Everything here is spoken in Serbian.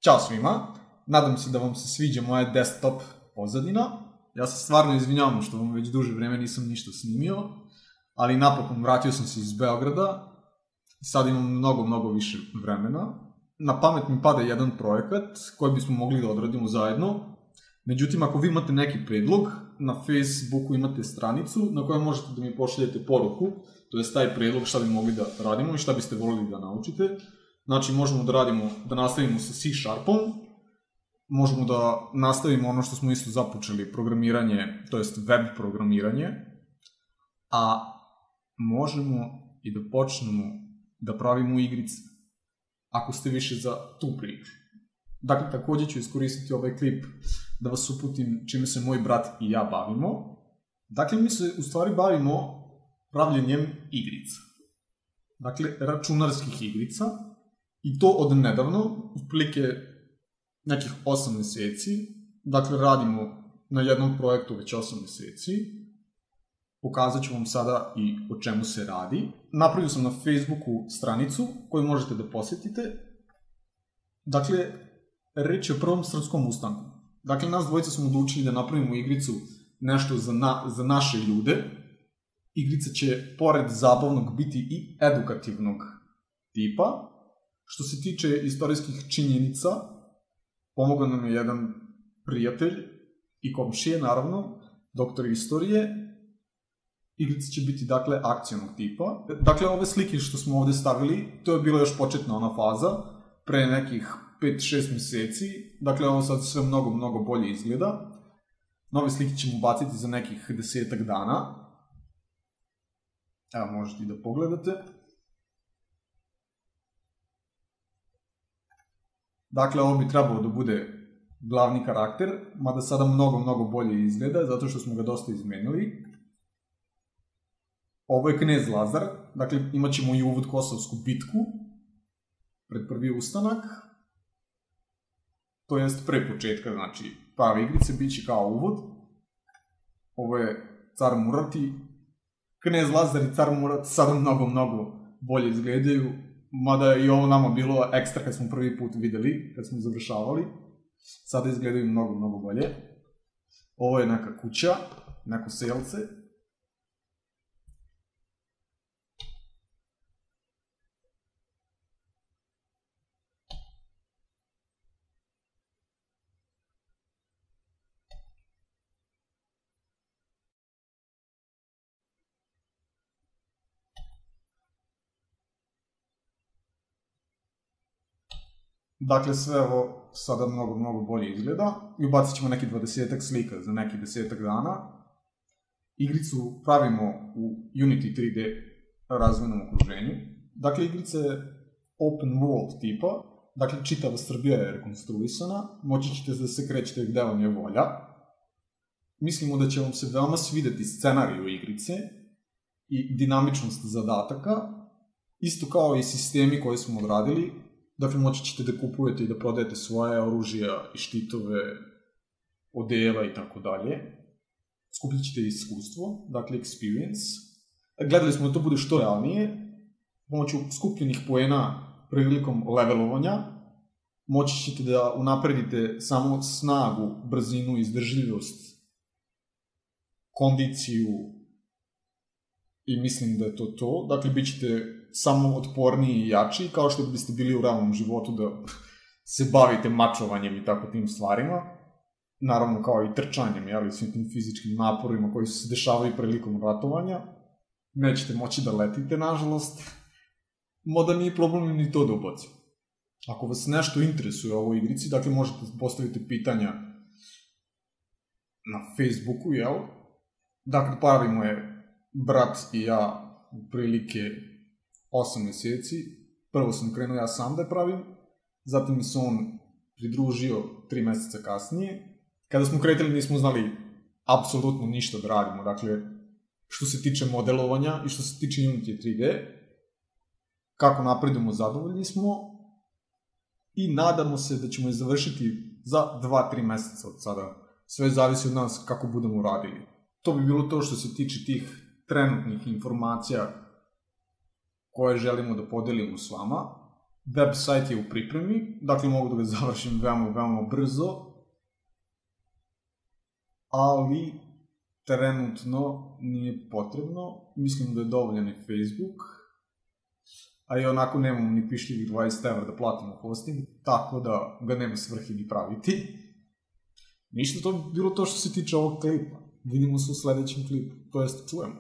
Ćao svima, nadam se da vam se sviđa moja desktop pozadina. Ja se stvarno izvinjavam što vam već duže vreme nisam ništa snimio, ali napokon vratio sam se iz Beograda. Sad imam mnogo više vremena. Na pamet mi pada jedan projekat koji bismo mogli da odradimo zajedno. Međutim, ako vi imate neki predlog, na Facebooku imate stranicu na kojoj možete da mi pošaljete poruku, to je taj predlog šta bi mogli da radimo i šta biste volili da naučite. Znači, možemo da nastavimo sa C-Sharpom, možemo da nastavimo ono što smo isto započeli, programiranje, to jest web programiranje, a možemo i da počnemo da pravimo igrice, ako ste više za tu priču. Dakle, takođe ću iskoristiti ovaj klip da vas uputim čime se moj brat i ja bavimo. Dakle, mi se u stvari bavimo pravljenjem igrica. Dakle, računarskih igrica. I to od nedavno, otprilike nekih 8 meseci. Dakle, radimo na jednom projektu već 8 meseci. Pokazat ću vam sada i o čemu se radi. Napravio sam na Facebooku stranicu koju možete da posetite. Dakle, reč je o prvom srpskom ustanku. Dakle, nas dvojica smo odlučili da napravimo igricu nešto za naše ljude. Igrica će, pored zabavnog, biti i edukativnog tipa. Što se tiče istorijskih činjenica, pomogao nam je jedan prijatelj i komšije, naravno, doktor istorije. Igrica će biti, dakle, akcionog tipa. Dakle, ove slike što smo ovde stavili, to je bila još početna ona faza, pre nekih 5-6 meseci. Dakle, ovo sad sve mnogo bolje izgleda. Nove slike ćemo baciti za nekih 10 dana. Evo, možete i da pogledate. Dakle, ovo bi trebalo da bude glavni karakter, mada sada mnogo bolje izgleda, zato što smo ga dosta izmenili. Ovo je knez Lazar, dakle, imat ćemo i uvod Kosovsku bitku, pred prvi ustanak. To jest pre početka, znači, prave igrice, bit će kao uvod. Ovo je car Murat i knez Lazar i car Murat sada mnogo bolje izgledaju. Mada je i ovo nama bilo ekstra kad smo prvi put videli, kad smo završavali. Sada izgledaju mnogo bolje. Ovo je neka kuća, neko selce. Dakle, sve ovo sada mnogo bolje izgleda i ubacit ćemo neki 20 slika za neki 10 dana. Igricu pravimo u Unity 3D razvojnom okruženju. Dakle, igrica je open world tipa, dakle, čitava Srbija je rekonstruisana, moći ćete da se krećete gde vam je volja. Mislimo da će vam se veoma svideti scenariju igrice i dinamičnost zadataka, isto kao i sistemi koje smo odradili. Dakle, moći ćete da kupujete i da prodajete svoje oružja i štitove, odela i tako dalje. Skupljit ćete iskustvo, dakle experience. Gledali smo da to bude što realnije. Pomoću skupljenih poena prilikom levelovanja moći ćete da unapredite samo snagu, brzinu, izdržljivost, kondiciju i mislim da je to to. Dakle, bit ćete samo otporniji i jači, kao što biste bili u realnom životu da se bavite mačovanjem i tako tim stvarima. Naravno, kao i trčanjem, jel, svim tim fizičkim naporima koji se dešavaju prilikom ratovanja. Nećete moći da letite, nažalost. Mada nije problem ni to da ubacim. Ako vas nešto interesuje o ovoj igrici, dakle, možete postaviti pitanja na Facebooku, jel? Dakle, pravimo je brat i ja u prilike 8 meseci. Prvo sam krenuo ja sam da je pravim, zatim mi se on pridružio 3 meseca kasnije. Kada smo kretali nismo znali apsolutno ništa da radimo, dakle, što se tiče modelovanja i što se tiče Unity 3D. Kako napredujemo, zadovoljni smo i nadamo se da ćemo je završiti za 2-3 meseca od sada. Sve zavisi od nas kako budemo radili. To bi bilo to što se tiče tih trenutnih informacija koje želimo da podelimo s vama. Website je u pripremi, dakle mogu da ga završim veoma brzo, ali trenutno nije potrebno. Mislim da je dovoljan i Facebook, a i onako nemamo ni pišljivih 20 € da platimo hosting, tako da ga nema svrhe ni praviti. Ništa, to bi bilo to što se tiče ovog klipa. Vidimo se u sledećem klipu, to jest čujemo.